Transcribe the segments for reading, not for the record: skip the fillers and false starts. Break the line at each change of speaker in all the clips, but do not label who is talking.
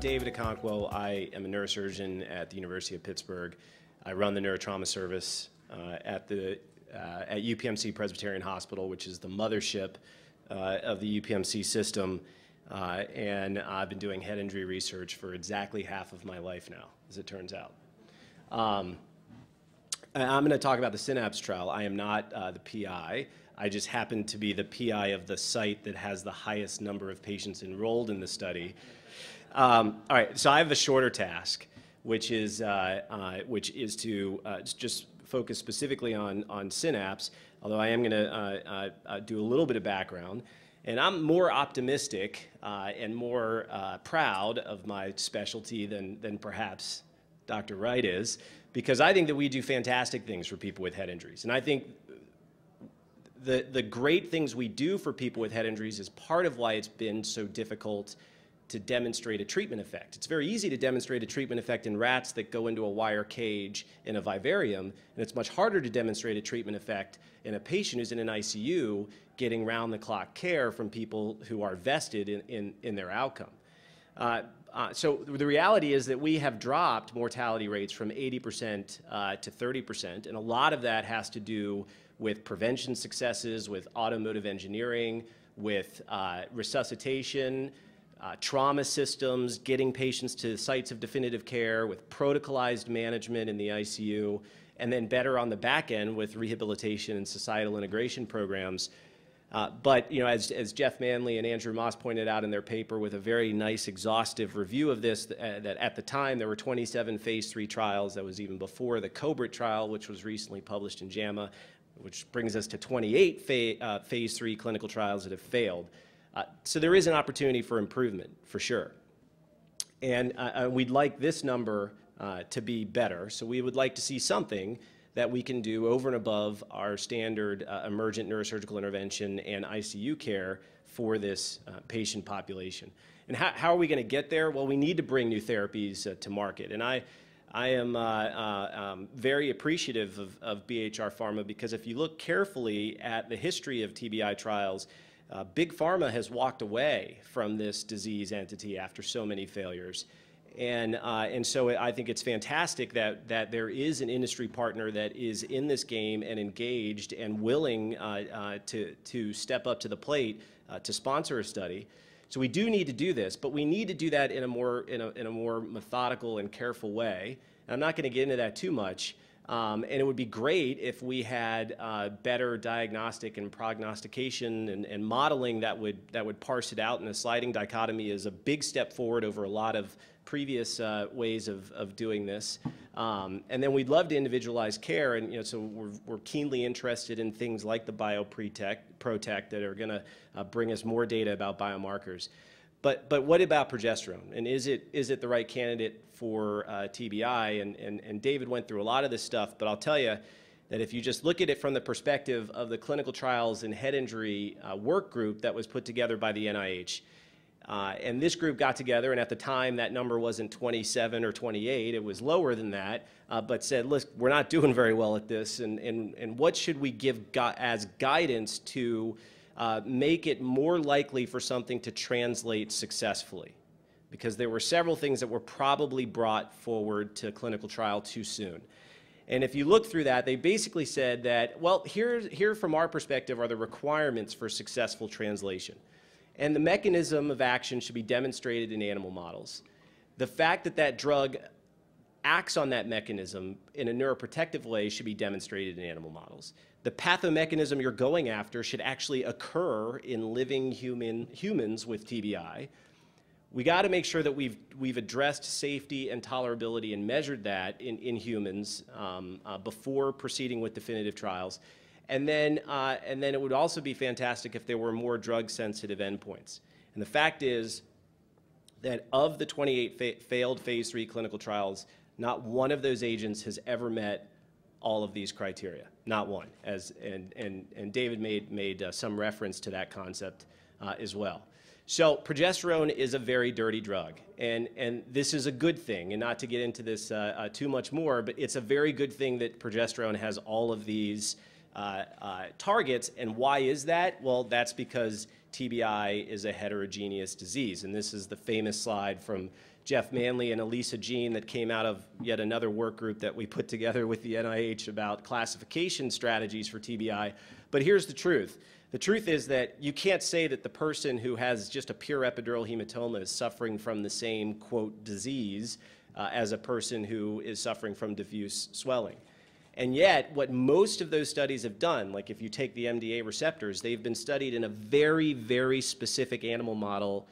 David Okonkwo. I am a neurosurgeon at the University of Pittsburgh. I run the neurotrauma service at UPMC Presbyterian Hospital, which is the mothership of the UPMC system. And I've been doing head injury research for exactly half of my life now, as it turns out. I'm going to talk about the SyNAPSe trial. I am not the PI. I just happen to be the PI of the site that has the highest number of patients enrolled in the study. All right, so I have a shorter task, which is to just focus specifically on SyNAPSe, although I am going to do a little bit of background. And I'm more optimistic and more proud of my specialty than perhaps Dr. Wright is, because I think that we do fantastic things for people with head injuries. And I think the great things we do for people with head injuries is part of why it's been so difficult to demonstrate a treatment effect. It's very easy to demonstrate a treatment effect in rats that go into a wire cage in a vivarium, and it's much harder to demonstrate a treatment effect in a patient who's in an ICU getting round-the-clock care from people who are vested in their outcome. So the reality is that we have dropped mortality rates from 80% to 30%, and a lot of that has to do with prevention successes, with automotive engineering, with resuscitation, trauma systems, getting patients to sites of definitive care, with protocolized management in the ICU, and then better on the back end with rehabilitation and societal integration programs. But you know, as Jeff Manley and Andrew Moss pointed out in their paper with a very nice exhaustive review of this, that at the time there were 27 phase 3 trials. That was even before the COBRIT trial, which was recently published in JAMA, which brings us to 28 phase 3 clinical trials that have failed. So there is an opportunity for improvement, for sure. And we'd like this number to be better. So we would like to see something that we can do over and above our standard emergent neurosurgical intervention and ICU care for this patient population. And how are we going to get there? Well, we need to bring new therapies to market. And I am very appreciative of BHR Pharma, because if you look carefully at the history of TBI trials, Big Pharma has walked away from this disease entity after so many failures. And so I think it's fantastic that there is an industry partner that is in this game and engaged and willing to step up to the plate to sponsor a study. So we do need to do this, but we need to do that in a more methodical and careful way. And I'm not going to get into that too much. And it would be great if we had better diagnostic and prognostication and modeling that would parse it out. And a sliding dichotomy is a big step forward over a lot of previous ways of doing this. And then we'd love to individualize care, and you know, so we're keenly interested in things like the BioProtect that are going to bring us more data about biomarkers. But what about progesterone? And is it the right candidate for TBI? And David went through a lot of this stuff, but I'll tell you that if you just look at it from the perspective of the clinical trials and head injury work group that was put together by the NIH, and this group got together, and at the time that number wasn't 27 or 28, it was lower than that, but said, look, we're not doing very well at this, and what should we give as guidance to make it more likely for something to translate successfully? Because there were several things that were probably brought forward to clinical trial too soon. And if you look through that, they basically said that, well, here from our perspective are the requirements for successful translation. And the mechanism of action should be demonstrated in animal models. The fact that that drug acts on that mechanism in a neuroprotective way should be demonstrated in animal models. The pathomechanism you're going after should actually occur in living humans with TBI. We got to make sure that we've addressed safety and tolerability and measured that in humans before proceeding with definitive trials. And then it would also be fantastic if there were more drug-sensitive endpoints. And the fact is that of the 28 failed phase 3 clinical trials, not one of those agents has ever met all of these criteria. Not one. And David made some reference to that concept as well. So progesterone is a very dirty drug, and this is a good thing. And not to get into this too much more, but it's a very good thing that progesterone has all of these targets. And why is that? Well, that's because TBI is a heterogeneous disease. And this is the famous slide from Jeff Manley and Elisa Jean that came out of yet another work group that we put together with the NIH about classification strategies for TBI. But here's the truth. The truth is that you can't say that the person who has just a pure epidural hematoma is suffering from the same, quote, disease as a person who is suffering from diffuse swelling. And yet, what most of those studies have done, like if you take the MDA receptors, they've been studied in a very, very specific animal model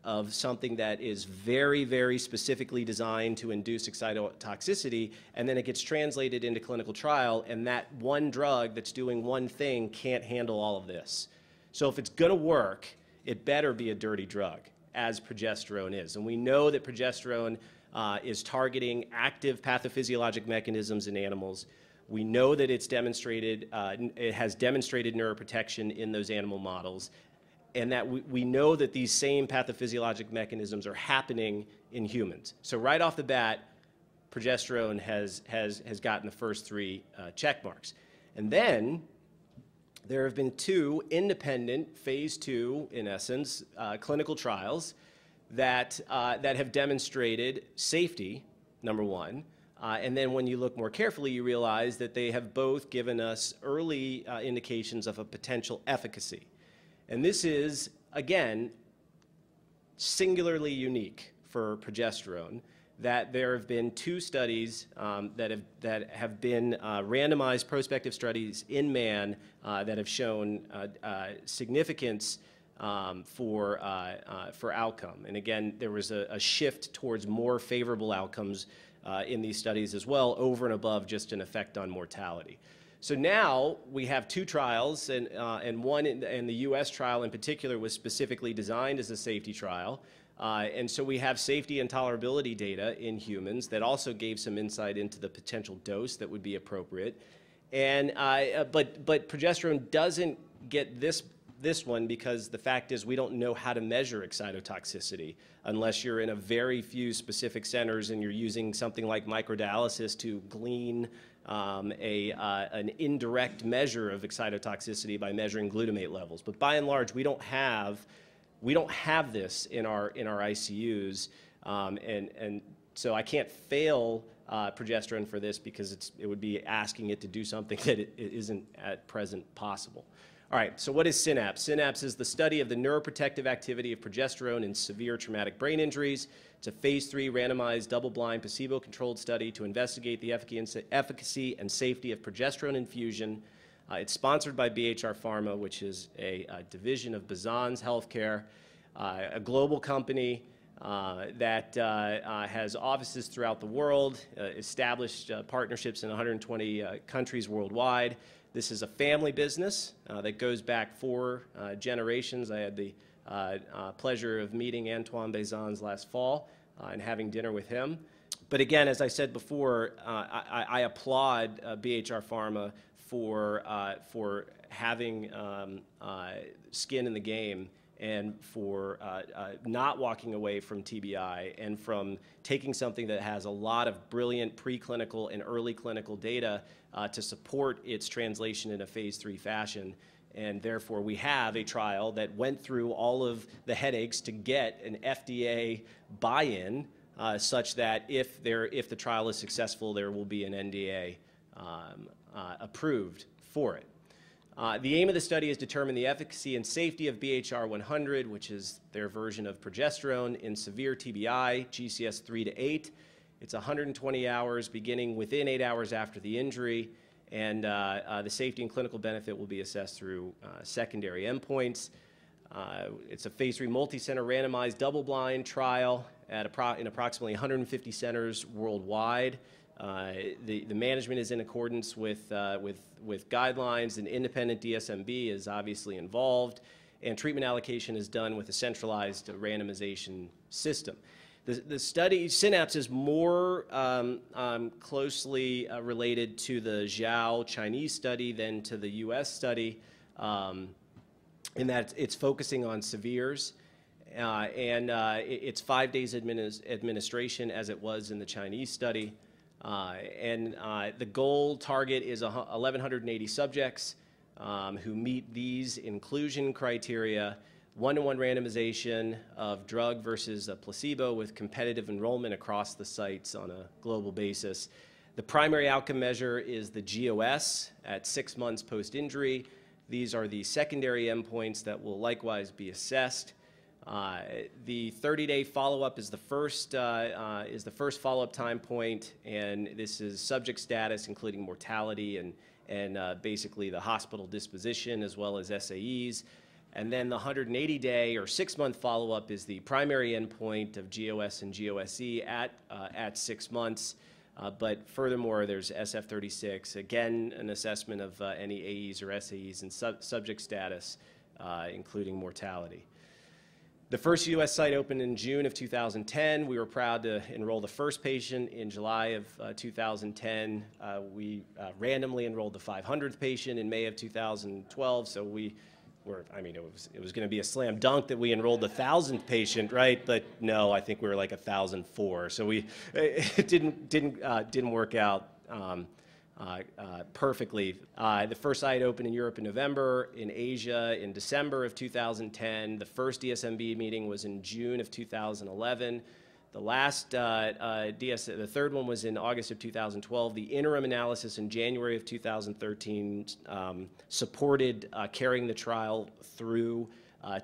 of something that is very, very specifically designed to induce excitotoxicity, and then it gets translated into clinical trial, and that one drug that's doing one thing can't handle all of this. So if it's going to work, it better be a dirty drug, as progesterone is. And we know that progesterone is targeting active pathophysiologic mechanisms in animals. We know that it's demonstrated, it has demonstrated neuroprotection in those animal models, and that we know that these same pathophysiologic mechanisms are happening in humans. So right off the bat, progesterone has gotten the first three check marks. And then there have been two independent phase 2, in essence, clinical trials that have demonstrated safety, number one. And then when you look more carefully, you realize that they have both given us early indications of a potential efficacy. And this is, again, singularly unique for progesterone, that there have been two studies that have been randomized prospective studies in man that have shown significance for outcome. And again, there was a shift towards more favorable outcomes in these studies as well, over and above just an effect on mortality. So now we have two trials, and one in the U.S. trial in particular was specifically designed as a safety trial. And so we have safety and tolerability data in humans that also gave some insight into the potential dose that would be appropriate. And, but progesterone doesn't get this one because the fact is we don't know how to measure excitotoxicity unless you're in a very few specific centers and you're using something like microdialysis to glean an indirect measure of excitotoxicity by measuring glutamate levels. But by and large, we don't have this in our ICUs, and so I can't fail progesterone for this because it would be asking it to do something that it isn't at present possible. All right, so what is SyNAPSe? SyNAPSe is the study of the neuroprotective activity of progesterone in severe traumatic brain injuries. It's a phase 3 randomized, double-blind, placebo-controlled study to investigate the efficacy and safety of progesterone infusion. It's sponsored by BHR Pharma, which is a division of Bazan's Healthcare, a global company that has offices throughout the world, established partnerships in 120 countries worldwide. This is a family business that goes back 4 generations. I had the pleasure of meeting Antoine Bazan's last fall and having dinner with him. But again, as I said before, I applaud BHR Pharma for having skin in the game and for not walking away from TBI and from taking something that has a lot of brilliant preclinical and early clinical data to support its translation in a phase 3 fashion. And therefore, we have a trial that went through all of the headaches to get an FDA buy-in such that if the trial is successful, there will be an NDA approved for it. The aim of the study is to determine the efficacy and safety of BHR 100, which is their version of progesterone, in severe TBI, GCS 3 to 8. It's 120 hours beginning within 8 hours after the injury, and the safety and clinical benefit will be assessed through secondary endpoints. It's a phase 3 multi-center randomized double-blind trial in approximately 150 centers worldwide. The management is in accordance with guidelines, and independent DSMB is obviously involved, and treatment allocation is done with a centralized randomization system. The study, SyNAPSe, is more closely related to the Zhao Chinese study than to the US study, in that it's focusing on severes, and it's 5 days administration as it was in the Chinese study. The goal target is 1,180 subjects who meet these inclusion criteria. 1-to-1 randomization of drug versus a placebo with competitive enrollment across the sites on a global basis. The primary outcome measure is the GOS at 6 months post-injury. These are the secondary endpoints that will likewise be assessed. The 30-day follow-up is the first follow-up time point, and this is subject status, including mortality and basically the hospital disposition as well as SAEs. And then the 180-day or 6-month follow-up is the primary endpoint of GOS and GOSE at 6 months. But furthermore, there's SF36, again, an assessment of any AEs or SAEs and subject status, including mortality. The first U.S. site opened in June of 2010. We were proud to enroll the first patient in July of 2010. We randomly enrolled the 500th patient in May of 2012, so it was going to be a slam dunk that we enrolled the 1,000th patient, right? But no, I think we were like 1,004. So it didn't work out perfectly. The first site opened in Europe in November, in Asia in December of 2010. The first DSMB meeting was in June of 2011. The third one was in August of 2012. The interim analysis in January of 2013 supported carrying the trial through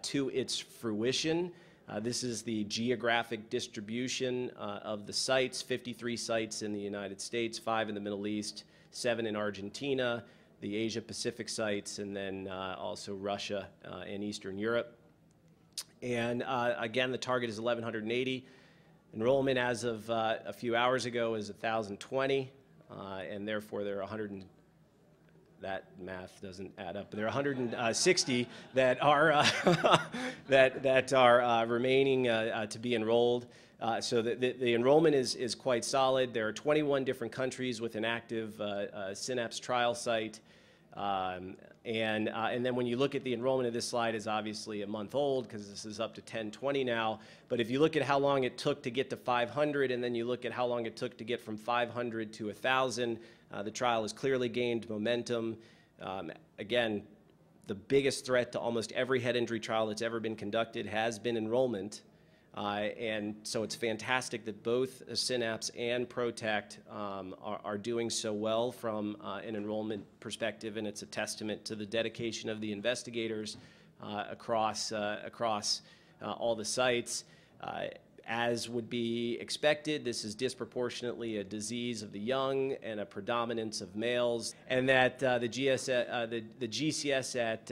to its fruition. This is the geographic distribution of the sites, 53 sites in the United States, 5 in the Middle East, 7 in Argentina, the Asia Pacific sites, and then also Russia and Eastern Europe. And again, the target is 1,180. Enrollment as of a few hours ago is 1,020, and therefore there are that math doesn't add up, but there are 160 that are that are remaining to be enrolled. So the enrollment is quite solid. There are 21 different countries with an active SyNAPSe trial site. And then when you look at the enrollment of this slide is obviously a month old because this is up to 1020 now. But if you look at how long it took to get to 500 and then you look at how long it took to get from 500 to 1,000, the trial has clearly gained momentum. Again, the biggest threat to almost every head injury trial that's ever been conducted has been enrollment. And so it's fantastic that both SyNAPSe and PROTECT are doing so well from an enrollment perspective, and it's a testament to the dedication of the investigators across all the sites. As would be expected, this is disproportionately a disease of the young and a predominance of males, and that the GCS at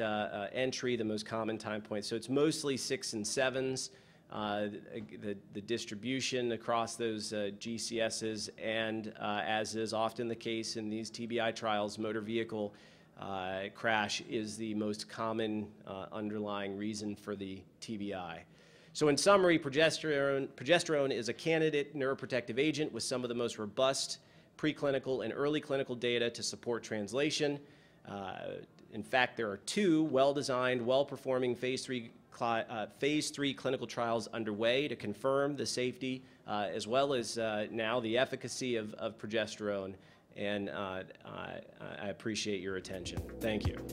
entry, the most common time point, so it's mostly 6 and 7s. The distribution across those GCSs, and as is often the case in these TBI trials, motor vehicle crash is the most common underlying reason for the TBI. So in summary, progesterone is a candidate neuroprotective agent with some of the most robust preclinical and early clinical data to support translation. In fact, there are 2 well-designed, well-performing phase 3 clinical trials underway to confirm the safety as well as now the efficacy of progesterone, and I appreciate your attention. Thank you.